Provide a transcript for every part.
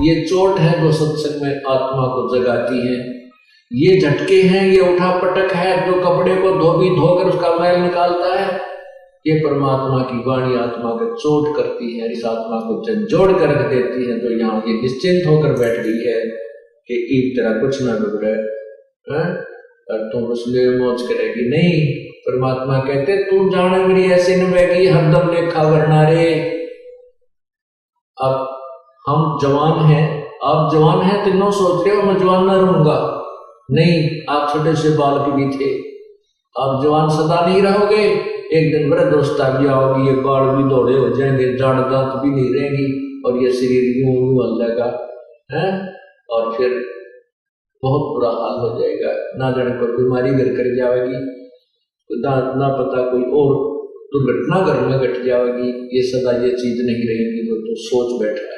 ये चोट है जो सत्संग में आत्मा को जगाती है, ये झटके हैं, ये उठा पटक है जो कपड़े को धोबी धोकर उसका मैल निकालता है। ये परमात्मा की वाणी आत्मा को चोट करती है, इस आत्मा को झंझोड़ कर रख देती है, जो यहाँ ये निश्चिंत होकर बैठ गई है कि ईद तेरा कुछ ना बिगड़े और तुम उसमें मौज करेगी। नहीं, परमात्मा कहते तू जाने मेरी ऐसे निभेगी हरदम लेखा वरना रे। अब हम जवान हैं, आप जवान हैं, तीनों सोच रहे हो मैं जवान ना रहूंगा। नहीं, आप छोटे से बालक भी थे, आप जवान सदा नहीं रहोगे। एक दिन वृद्धावस्था भी आओगी, ये बाल भी दौड़े हो जाएंगे, जाड़ दांत भी नहीं रहेंगी और ये शरीर यूं हल्लेगा है, और फिर बहुत बुरा हाल हो जाएगा। ना जाने कोई बीमारी घर कर जाएगी, ना पता कोई और दुर्घटना घर में घट जाएगी। ये सदा ये चीज नहीं रहेगी तो सोच बैठा है।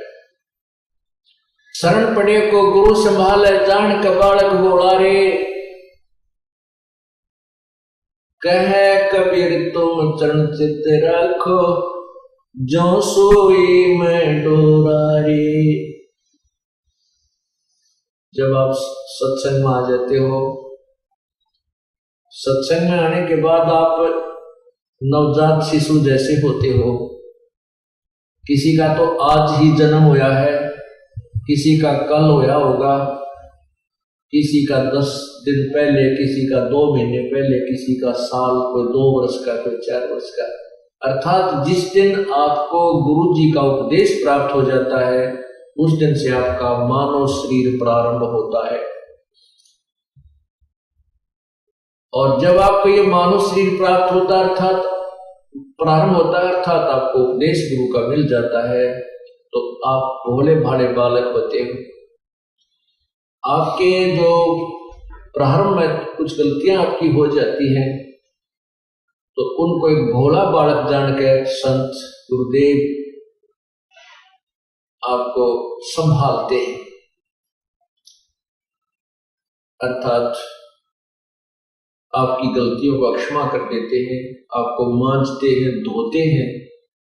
शरण पड़े को गुरु संभाले जान का बालक बोला रे। कहे कबीर तुम चरण चित रखो जो सोई में डोरा रे। जब आप सत्संग में आ जाते हो, सत्संग में आने के बाद आप नवजात शिशु जैसे होते हो। किसी का तो आज ही जन्म हुआ है, किसी का कल होया होगा, किसी का 10 दिन पहले, किसी का 2 महीने पहले, किसी का साल, कोई 2 वर्ष का, कोई 4 वर्ष का। अर्थात जिस दिन आपको गुरु जी का उपदेश प्राप्त हो जाता है उस दिन से आपका मानव शरीर प्रारंभ होता है। और जब आपको ये मानव शरीर प्राप्त होता है अर्थात प्रारंभ होता है, अर्थात आपको उपदेश गुरु का मिल जाता है, तो आप भोले भाले बालक होते हो। आपके जो प्रारंभ में कुछ गलतियां आपकी हो जाती हैं तो उनको एक भोला बालक जानकर संत गुरुदेव आपको संभालते हैं, अर्थात आपकी गलतियों को क्षमा कर देते हैं, आपको मांजते हैं, धोते हैं,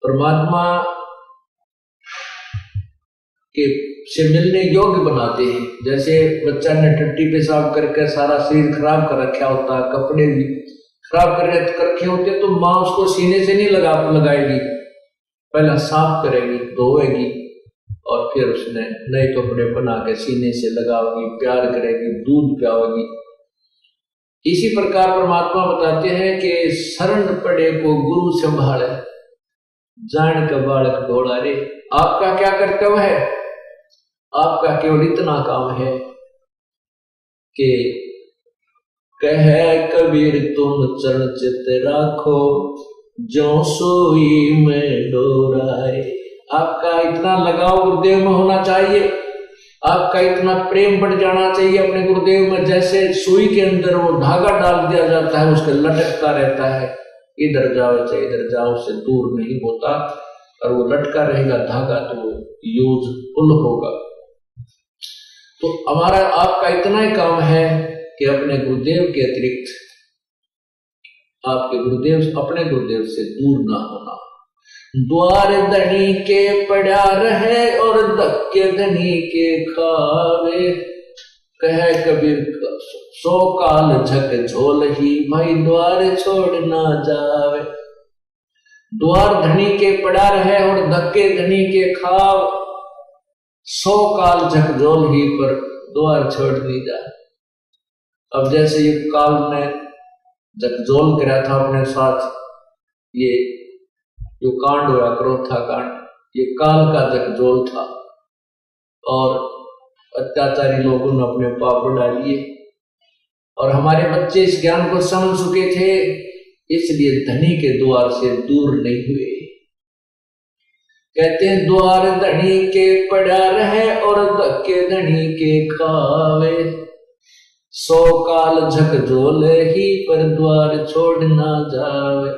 परमात्मा के से मिलने योग्य बनाते हैं। जैसे बच्चा ने टट्टी पेशाब करके सारा शरीर खराब कर रखा होता है, कपड़े भी खराब कर रखे होते, तो माँ उसको सीने से नहीं लगाएगी, पहला साफ करेगी, धोएगी और फिर उसने नए कपड़े बना के सीने से लगाओगी, प्यार करेगी, दूध पिलाओगी। इसी प्रकार परमात्मा बताते हैं कि शरण पड़े को गुरु संभाले जान का बालक दौड़ा रे। आपका क्या कर्तव्य है? आपका केवल इतना काम है कि कहे कबीर तुम चरण चित राखो जो सोई में डोरा रे। आपका इतना लगाव गुरुदेव में होना चाहिए, आपका इतना प्रेम बढ़ जाना चाहिए अपने गुरुदेव में। जैसे सुई के अंदर वो धागा डाल दिया जाता है, उसके लटकता रहता है, इधर जाओ चाहे इधर जाओ, उससे दूर नहीं होता, और वो लटका रहेगा धागा तो वो यूजफुल होगा। तो हमारा आपका इतना ही काम है कि अपने गुरुदेव के अतिरिक्त आपके गुरुदेव अपने गुरुदेव से दूर ना होना। द्वार धनी के पड़ा रहे और धक्के धनी के खावे। कहे कबीर सो काल झक झोल ही भाई द्वार छोड़ ना जावे। द्वार धनी के पड़ा रहे और धक्के धनी के खाव, 100 काल झकझोल ही पर द्वार छोड़ नहीं जाए। अब जैसे ये काल ने झकझोल करा था अपने साथ, ये जो कांड हुआ क्रोधा कांड, ये काल का झकझोल था और अत्याचारी लोगों ने अपने पाप बढ़ा लिए, और हमारे बच्चे इस ज्ञान को समझ चुके थे, इसलिए धनी के द्वार से दूर नहीं हुए। कहते हैं द्वार धनी के पड़ा रहे और धक्के धनी के खावे। 100 काल झकझोल ही पर द्वार छोड़ ना जावे।